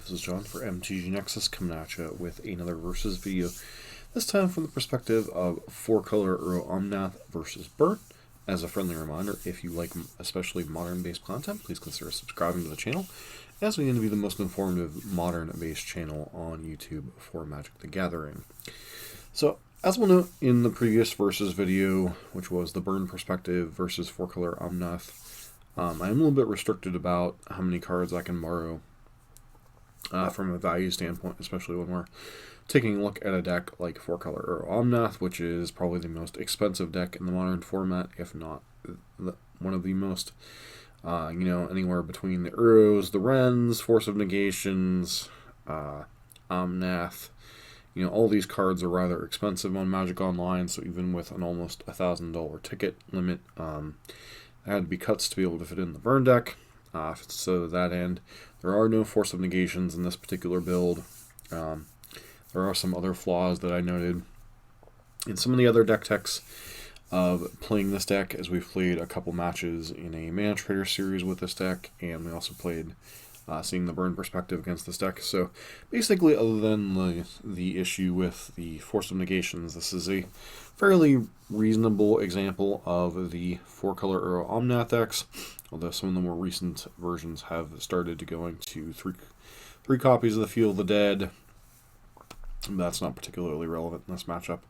this is John for MTG Nexus coming at you with another versus video. This time from the perspective of Color Uro Omnath versus Burn. As a friendly reminder, if you like especially modern-based content, please consider subscribing to the channel, as we aim to be the most informative modern-based channel on YouTube for Magic the Gathering. So, as we'll note in the previous versus video, which was the Burn perspective versus Color Omnath, I'm a little bit restricted about how many cards I can borrow from a value standpoint, especially when we're taking a look at a deck like Color Uro Omnath, which is probably the most expensive deck in the modern format, if not one of the most, anywhere between the Uros, the Wrens, Force of Negations, Omnath. All these cards are rather expensive on Magic Online, so even with an almost $1,000 ticket limit, there had to be cuts to be able to fit in the Burn deck. So to that end, there are no Force of Negations in this particular build. There are some other flaws that I noted in some of the other deck techs of playing this deck, as we've played a couple matches in a Mana Trader series with this deck, and we also played seeing the Burn perspective against this deck. So basically, other than the issue with the Force of Negations, this is a fairly reasonable example of the Color Uro Omnath decks, although some of the more recent versions have started to go into three copies of the Field of the Dead. That's not particularly relevant in this matchup.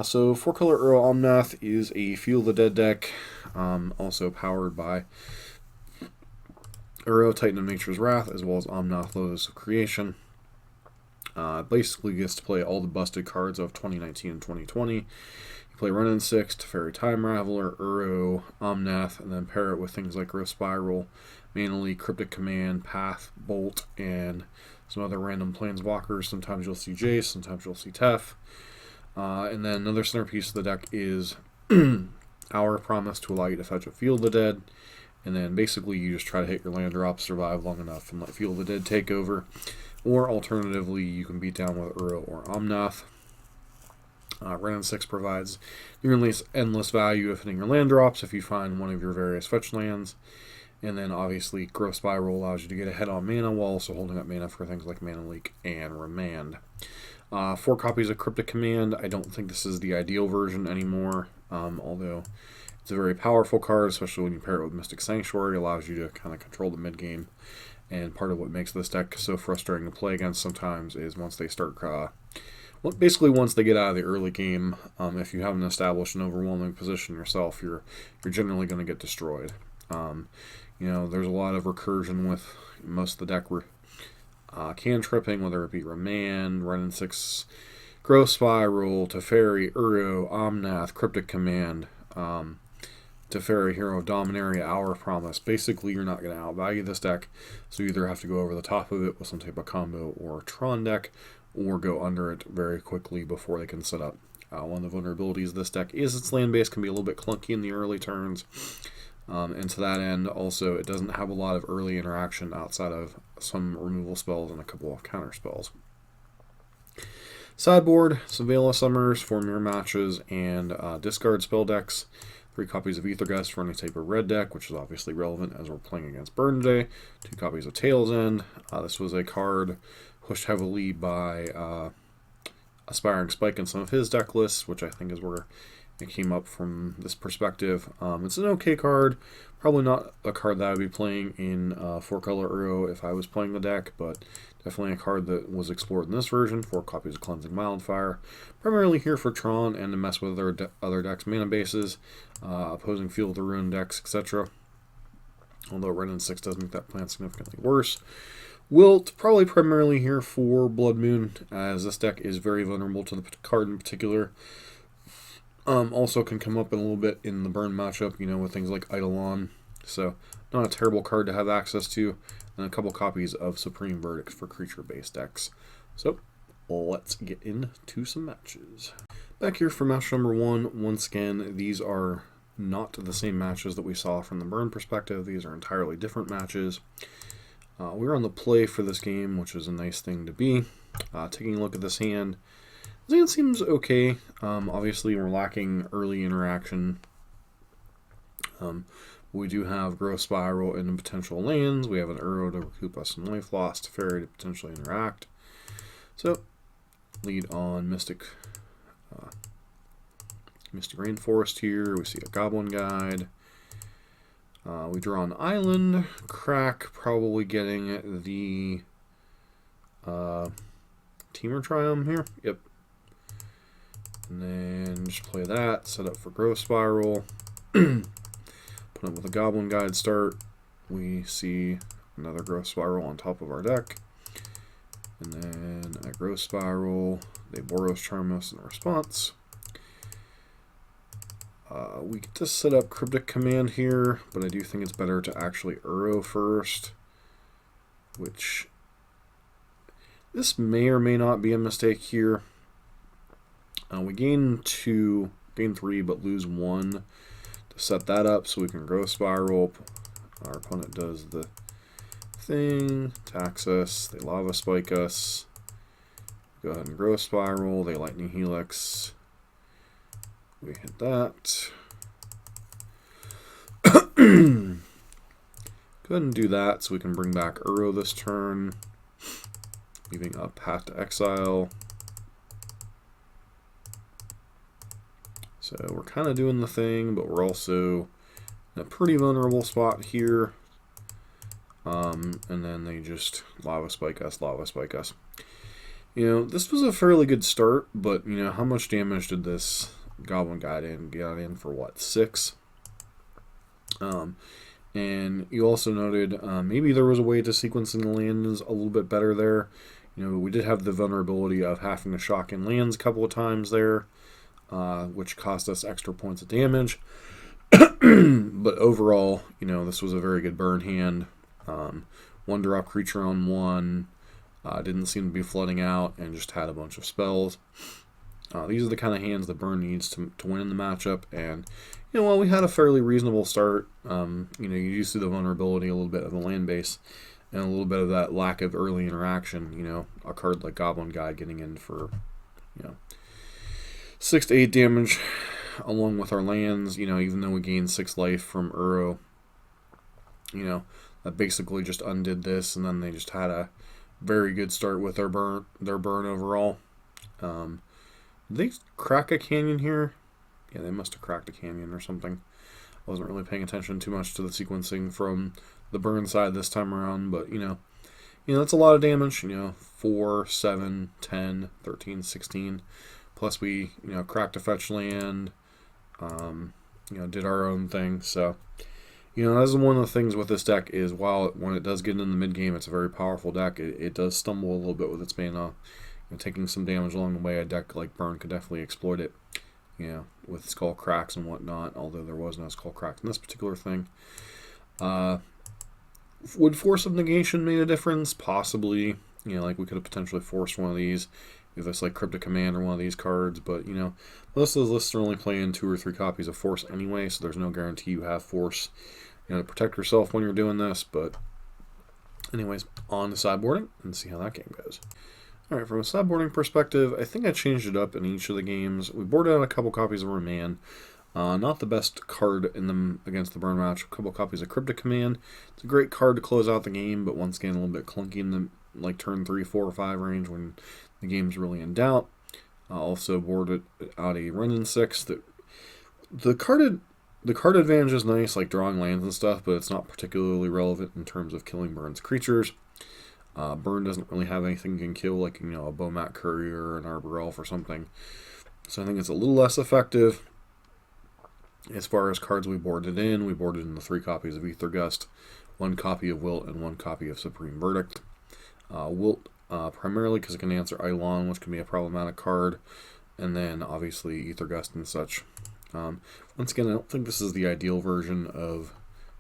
So Color Uro Omnath is a Field of the Dead deck, also powered by Uro, Titan of Nature's Wrath, as well as Omnath, Lotus of Creation. Basically gets to play all the busted cards of 2019 and 2020. You play Renin 6, Teferi Time Raveler, Uro, Omnath, and then pair it with things like Growth Spiral, Mana Leak, Cryptic Command, Path, Bolt, and some other random planeswalkers. Sometimes you'll see Jace, sometimes you'll see Tef. And then another centerpiece of the deck is Our Promise, to allow you to fetch a Field of the Dead. And then basically you just try to hit your land drop, survive long enough, and let Field of the Dead take over. Or alternatively, you can beat down with Uro or Omnath. Renin 6 provides nearly endless value of hitting your land drops if you find one of your various fetch lands. And then obviously Growth Spiral allows you to get ahead on mana while also holding up mana for things like Mana Leak and Remand. 4 copies of Cryptic Command. I don't think this is the ideal version anymore, although it's a very powerful card, especially when you pair it with Mystic Sanctuary. It allows you to kind of control the mid-game. And part of what makes this deck so frustrating to play against sometimes is once they start, basically once they get out of the early game, if you haven't established an overwhelming position yourself, you're generally going to get destroyed. There's a lot of recursion with most of the deck. Cantripping, whether it be Remand, Renin 6, Growth Spiral, Teferi, Uro, Omnath, Cryptic Command, Teferi, Hero of Dominaria, Our Promise. Basically, you're not going to outvalue this deck, so you either have to go over the top of it with some type of combo or Tron deck, or go under it very quickly before they can set up. One of the vulnerabilities of this deck is its land base can be a little bit clunky in the early turns. And to that end, also, it doesn't have a lot of early interaction outside of some removal spells and a couple of counter spells. Sideboard, some Veil of Summers, 4 mirror matches, and discard spell decks. 3 copies of Aethergust for any type of red deck, which is obviously relevant as we're playing against Burn today. 2 copies of Tail's End. This was a card pushed heavily by Aspiring Spike in some of his deck lists, which I think is where it came up from this perspective. It's an okay card. Probably not a card that I would be playing in Color Uro if I was playing the deck, but definitely a card that was explored in this version. 4 copies of Cleansing Wildfire. Primarily here for Tron and to mess with other decks' mana bases, opposing Field of the Ruin decks, etc. Although Renin 6 does make that plan significantly worse. Wilt, probably primarily here for Blood Moon, as this deck is very vulnerable to the card in particular. Also can come up in a little bit in the Burn matchup, with things like Eidolon. So, not a terrible card to have access to. And a couple copies of Supreme Verdict for creature-based decks. So, let's get into some matches. Back here for match number 1. Once again, these are not the same matches that we saw from the Burn perspective. These are entirely different matches. We're on the play for this game, which is a nice thing to be. Taking a look at this hand. This hand seems okay. Obviously, we're lacking early interaction. We do have Growth Spiral into potential lands. We have an Uro to recoup us some life lost, Fairy to potentially interact. So, lead on Mystic Rainforest here. We see a Goblin Guide. We draw an Island. Crack, probably getting the Teamer Triumph here. Yep. And then just play that. Set up for Growth Spiral. Put it with a Goblin Guide start. We see another Growth Spiral on top of our deck. And then at Growth Spiral, they Boros Charm us in response. We get to set up Cryptic Command here, but I do think it's better to actually Uro first, which this may or may not be a mistake here. We gain 3, but lose 1 to set that up so we can Growth Spiral. Our opponent does the thing, attacks us, they Lava Spike us. Go ahead and Growth Spiral, they Lightning Helix. We hit that. Go ahead and do that so we can bring back Uro this turn, leaving a Path to Exile. So we're kind of doing the thing, but we're also in a pretty vulnerable spot here. And then they just Lava Spike us, Lava Spike us. You know, this was a fairly good start, but, you know, how much damage did this Goblin got in for what, 6? And you also noted maybe there was a way to sequencing the lands a little bit better there. You know, we did have the vulnerability of having to shock in lands a couple of times there, which cost us extra points of damage. But overall, you know, this was a very good burn hand. 1-drop creature on 1, didn't seem to be flooding out, and just had a bunch of spells. These are the kind of hands that Burn needs to win in the matchup, and, you know, while we had a fairly reasonable start, you know, you do see the vulnerability a little bit of the land base, and a little bit of that lack of early interaction. You know, a card like Goblin Guide getting in for, you know, 6 to 8 damage, along with our lands. You know, even though we gained 6 life from Uro, you know, that basically just undid this, and then they just had a very good start with their burn overall. Did they crack a canyon here? Yeah, they must have cracked a canyon or something. I wasn't really paying attention too much to the sequencing from the burn side this time around, but, you know, that's a lot of damage. You know, 4, 7, 10, 13, 16. Plus we, you know, cracked a fetch land, you know, did our own thing. So, you know, that's one of the things with this deck is when it does get into the mid game, it's a very powerful deck. It does stumble a little bit with its mana. You know, taking some damage along the way, a deck like Burn could definitely exploit it. You know, with skull cracks and whatnot. Although there was no skull cracks in this particular thing. Would Force of Negation made a difference? Possibly. You know, like we could have potentially forced one of these. If it's like Cryptic Command or one of these cards, but, you know, most of those lists are only playing 2 or 3 copies of Force anyway, so there's no guarantee you have Force, you know, to protect yourself when you're doing this. But anyways, on to sideboarding and see how that game goes. Alright, from a sideboarding perspective, I think I changed it up in each of the games. We boarded out a couple copies of Remand. Not the best card in them against the Burn match. A couple copies of Cryptic Command. It's a great card to close out the game, but once again a little bit clunky in the like turn 3, 4, or 5 range when the game's really in doubt. Also boarded out a Run-in 6. The card advantage is nice, like drawing lands and stuff, but it's not particularly relevant in terms of killing Burn's creatures. Burn doesn't really have anything you can kill, like, you know, a Bomat Courier or an Arbor Elf or something. So I think it's a little less effective. As far as cards we boarded in the 3 copies of Aether Gust, 1 copy of Wilt, and 1 copy of Supreme Verdict. Wilt, primarily because it can answer Eidolon, which can be a problematic card, and then obviously Aether Gust and such. Once again, I don't think this is the ideal version of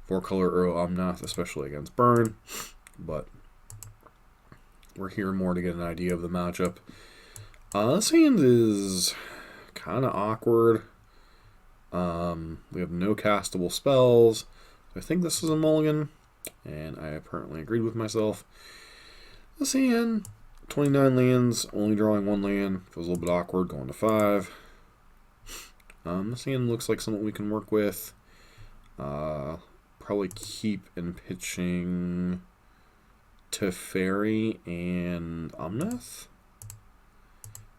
4-color Uro Omnath, especially against Burn, but we're here more to get an idea of the matchup. This hand is kind of awkward. We have no castable spells. I think this is a mulligan, and I apparently agreed with myself. This hand, 29 lands, only drawing 1 land. Feels a little bit awkward, going to 5. This hand looks like something we can work with. probably keep in pitching Teferi and Omnath.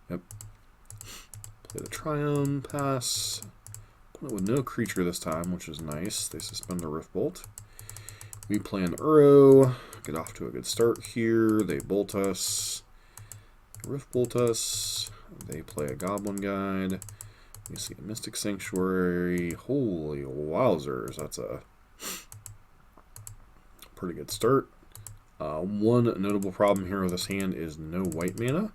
Yep. Play the Triumph, pass. With no creature this time, which is nice. They suspend a Riftbolt. We play an Uro. Get off to a good start here. They bolt us. Riftbolt us. They play a Goblin Guide. You see a Mystic Sanctuary. Holy wowzers. That's a pretty good start. One notable problem here with this hand is no white mana.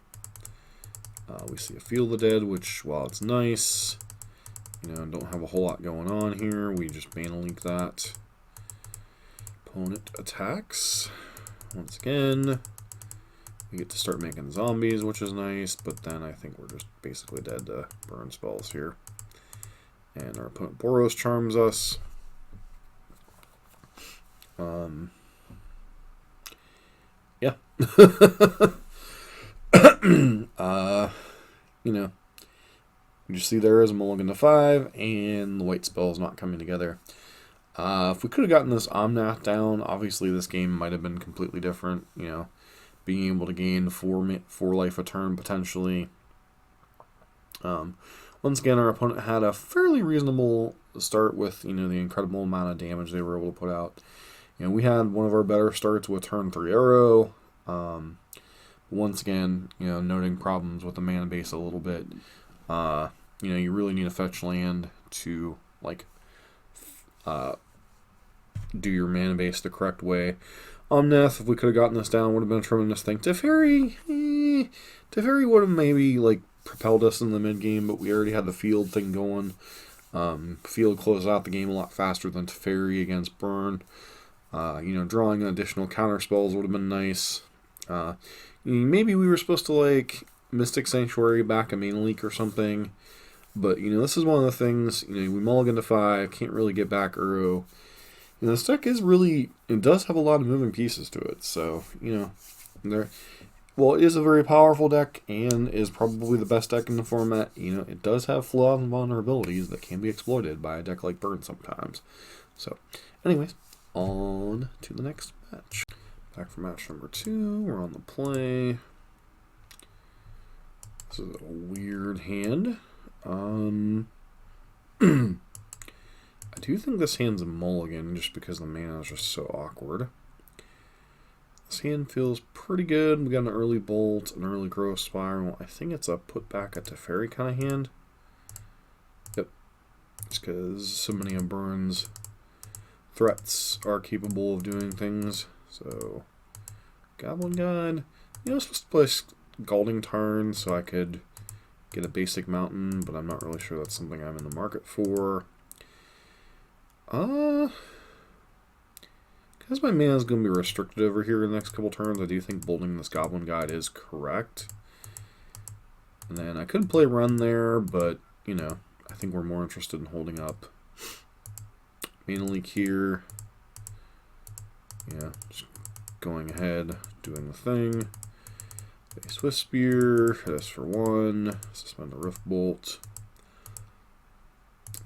We see a Field of the Dead, which, while it's nice, don't have a whole lot going on here. We just mana leak that. Opponent attacks. Once again, we get to start making zombies, which is nice, but then I think we're just basically dead to burn spells here. And our opponent Boros charms us. Yeah. You just see there is a mulligan to 5, and the white spell is not coming together. If we could have gotten this Omnath down, obviously this game might have been completely different. Being able to gain 4 life a turn potentially. Once again, our opponent had a fairly reasonable start with the incredible amount of damage they were able to put out. We had one of our better starts with turn 3 Uro. Once again, noting problems with the mana base a little bit. You really need a fetch land to do your mana base the correct way. Omnath, if we could have gotten this down, would have been a tremendous thing. Teferi would have maybe propelled us in the mid game, but we already had the field thing going. Field closed out the game a lot faster than Teferi against Burn. Drawing additional counter spells would have been nice. Maybe we were supposed to Mystic Sanctuary back a mana leak or something. But, this is one of the things, we mulligan to 5, can't really get back Uro. This deck is really, it does have a lot of moving pieces to it. So, it is a very powerful deck and is probably the best deck in the format. It does have flaws and vulnerabilities that can be exploited by a deck like Burn sometimes. So, anyways, on to the next match. Back for match number 2, we're on the play. This is a weird hand. I do think this hand's a mulligan just because the mana is just so awkward. This hand feels pretty good. We got an early bolt, an early growth spiral. I think it's a put back a Teferi kind of hand. Yep. Just because so many of Burn's threats are capable of doing things. So, Goblin Guide. I was supposed to play Scalding Tarn so I could get a basic mountain, but I'm not really sure that's something I'm in the market for. Because my mana is going to be restricted over here in the next couple turns, I do think bolting this Goblin Guide is correct. And then I could play Run there, but, I think we're more interested in holding up. Mana leak here. Yeah, just going ahead, doing the thing. A Swift Spear, this for 1, suspend the Riftbolt.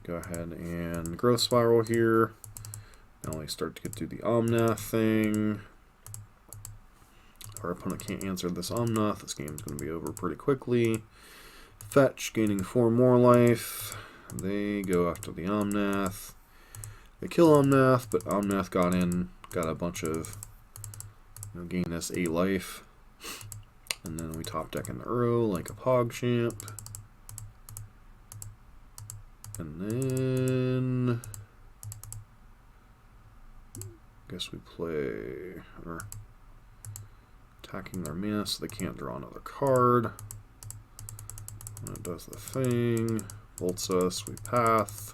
Go ahead and Growth Spiral here. Now we start to get through the Omnath thing. Our opponent can't answer this Omnath. This game's going to be over pretty quickly. Fetch, gaining 4 more life. They go after the Omnath. They kill Omnath, but Omnath got a bunch of, gain us 8 life. And then we top deck an Uro like a PogChamp. And then guess we play attacking their mana so they can't draw another card. When it does the thing, bolts us, we path.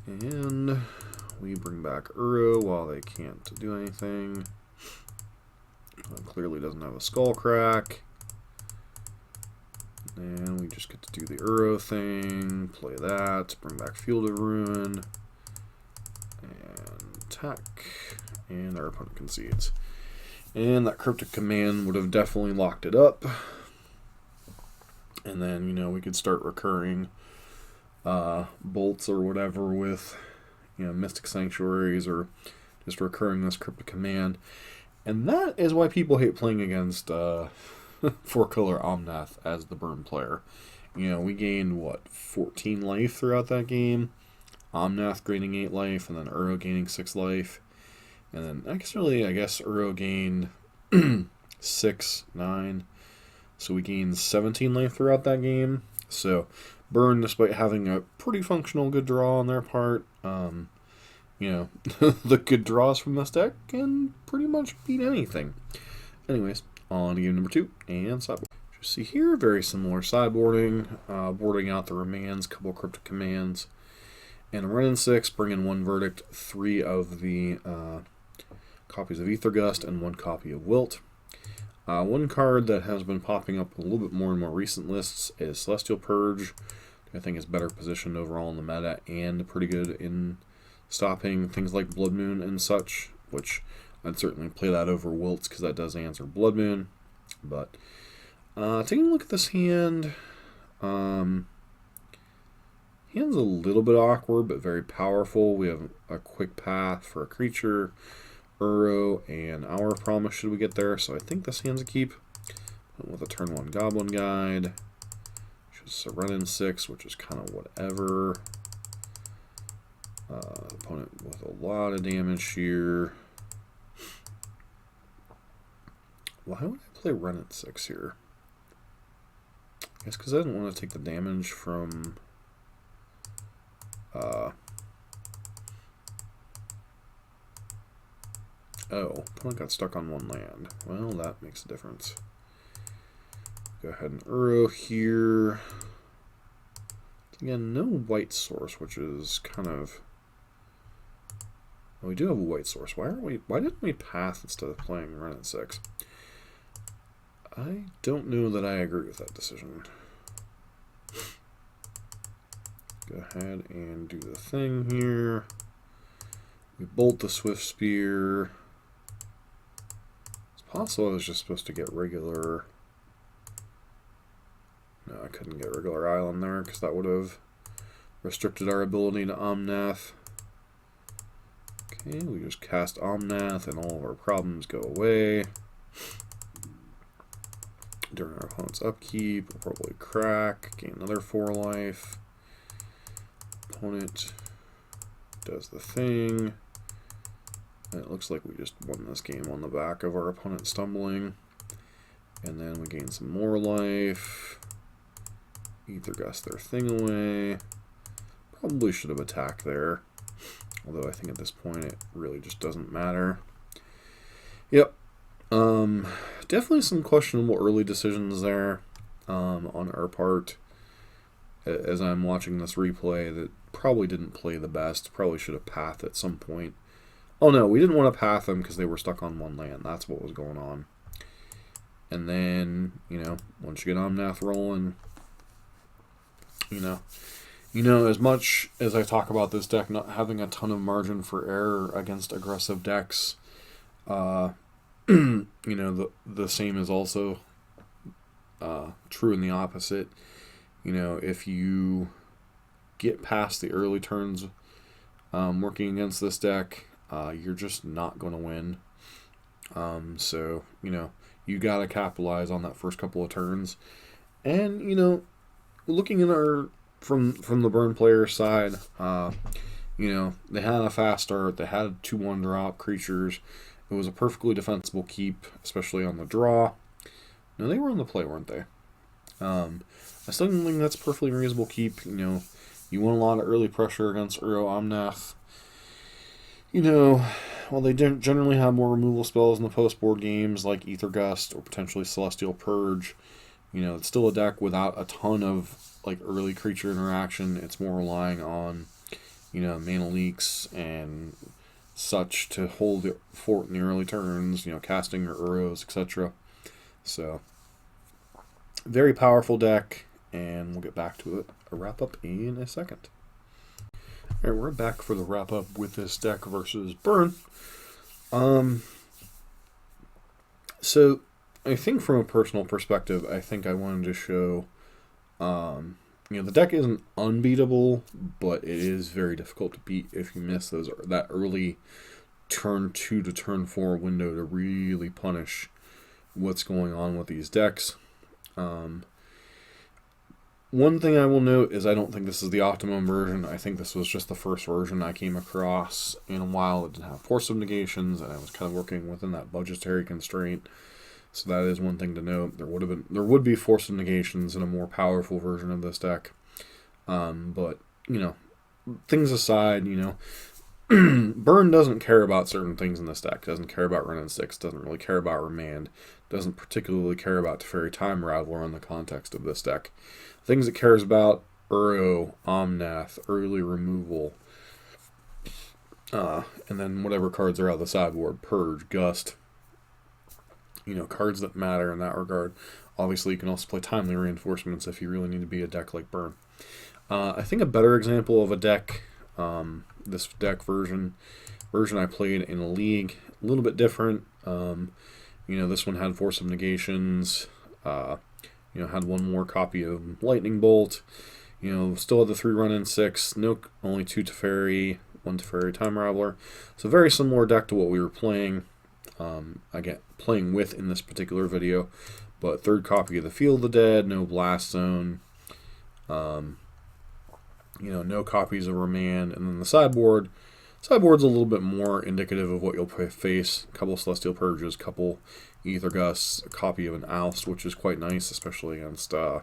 And we bring back Uro while they can't do anything. Clearly doesn't have a Skull Crack. And we just get to do the Uro thing, play that, bring back Field of Ruin, and attack. And our opponent concedes. And that Cryptic Command would have definitely locked it up. And then, we could start recurring bolts or whatever with, Mystic Sanctuaries or just recurring this Cryptic Command. And that is why people hate playing against 4-color Omnath as the burn player. We gained, 14 life throughout that game. Omnath gaining 8 life, and then Uro gaining 6 life. And then, I guess Uro gained 6, 9. So we gained 17 life throughout that game. So, Burn, despite having a pretty functional good draw on their part, the good draws from this deck can pretty much beat anything. Anyways, on to game number 2, and sideboard. You see here, very similar sideboarding, boarding out the remains, couple cryptic commands, and a run in 6, bring in 1 verdict, 3 of the copies of Aethergust, and 1 copy of Wilt. One card that has been popping up a little bit more in more recent lists is Celestial Purge. I think is better positioned overall in the meta and pretty good in stopping things like Blood Moon and such, which I'd certainly play that over Wilts because that does answer Blood Moon. But taking a look at this hand, hand's a little bit awkward but very powerful. We have a quick path for a creature, Uro, and Our Promise should we get there, so I think this hand's a keep. With a turn 1 Goblin Guide, just a run in 6, which is kind of whatever. Opponent with a lot of damage here. Why would I play run at 6 here? I guess because I didn't want to take the damage from opponent got stuck on 1 land. Well, that makes a difference. Go ahead and Uro here. Again, no white source, which is kind of... Well, we do have a white source. Why didn't we path instead of playing run at 6? I don't know that I agree with that decision. Go ahead and do the thing here. We bolt the Swift Spear. It's possible I was just supposed to get regular... No, I couldn't get regular Island there because that would have restricted our ability to Omnath. Okay, we just cast Omnath and all of our problems go away. During our opponent's upkeep, we'll probably crack, gain another 4 life. Opponent does the thing. And it looks like we just won this game on the back of our opponent stumbling. And then we gain some more life. Aethergust their thing away. Probably should have attacked there. Although I think at this point it really just doesn't matter. Yep. Definitely some questionable early decisions there on our part. As I'm watching this replay, that probably didn't play the best. Probably should have pathed at some point. Oh no, we didn't want to path them because they were stuck on 1 land. That's what was going on. And then, once you get Omnath rolling, as much as I talk about this deck not having a ton of margin for error against aggressive decks, the same is also true in the opposite. If you get past the early turns working against this deck, you're just not going to win. So, you got to capitalize on that first couple of turns. And, looking at our from the burn player side, they had a fast start. They had 2/1 drop creatures. It was a perfectly defensible keep, especially on the draw. No, they were on the play, weren't they? I still think that's a perfectly reasonable keep. You want a lot of early pressure against Uro Omnath. While they generally have more removal spells in the post-board games, like Aethergust or potentially Celestial Purge, it's still a deck without a ton of early creature interaction. It's more relying on, mana leaks and such to hold the fort in the early turns, casting your Uros, etc. So, very powerful deck, and we'll get back to it, a wrap-up in a second. Alright, we're back for the wrap-up with this deck versus Burn. So, I think from a personal perspective, I think I wanted to show, The deck isn't unbeatable, but it is very difficult to beat if you miss that early turn 2 to turn 4 window to really punish what's going on with these decks. One thing I will note is I don't think this is the optimum version. I think this was just the first version I came across in a while. It didn't have Force of Negations, and I was kind of working within that budgetary constraint. So that is one thing to note. There would be Force of Negations in a more powerful version of this deck. But things aside, Burn doesn't care about certain things in this deck. Doesn't care about Wrenn and 6. Doesn't really care about Remand. Doesn't particularly care about Teferi Time Raveler in the context of this deck. Things it cares about: Uro, Omnath, early removal, and then whatever cards are out of the sideboard: Purge, Gust. Cards that matter in that regard. Obviously, you can also play Timely Reinforcements if you really need to be a deck like Burn. I think a better example of a deck, this deck version I played in a league, a little bit different. This one had Force of Negations. Had one more copy of Lightning Bolt. Still had the 3 Wrenn and 6. Only 2 Teferi, 1 Teferi Time Raveler. So very similar deck to what we were playing. Playing with in this particular video. But 3rd copy of the Field of the Dead, no Blast Zone. No copies of Remand. And then the sideboard's a little bit more indicative of what you'll face. A couple Celestial Purges, a couple Ether Gusts, a copy of an Oust, which is quite nice, especially against Death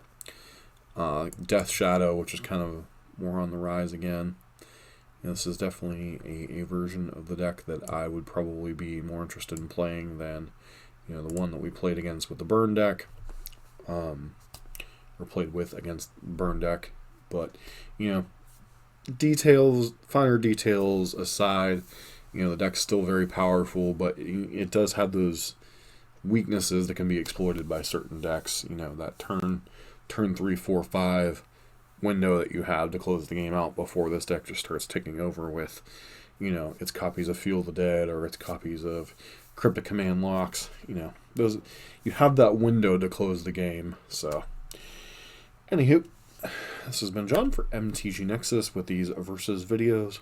Shadow, which is kind of more on the rise again. This is definitely a version of the deck that I would probably be more interested in playing than the one that we played against with the Burn deck, or played with against Burn deck. But finer details aside, the deck's still very powerful, but it does have those weaknesses that can be exploited by certain decks. That turn 3, 4, 5 window that you have to close the game out before this deck just starts taking over with, its copies of Field of the Dead or its copies of Cryptic Command Locks. You have that window to close the game. So, anywho, this has been John for MTG Nexus with these Versus videos.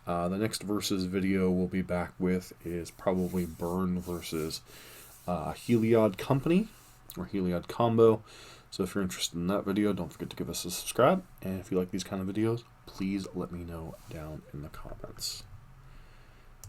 The next Versus video we'll be back with is probably Burn versus Heliod Company or Heliod Combo. So if you're interested in that video, don't forget to give us a subscribe. And if you like these kind of videos, please let me know down in the comments.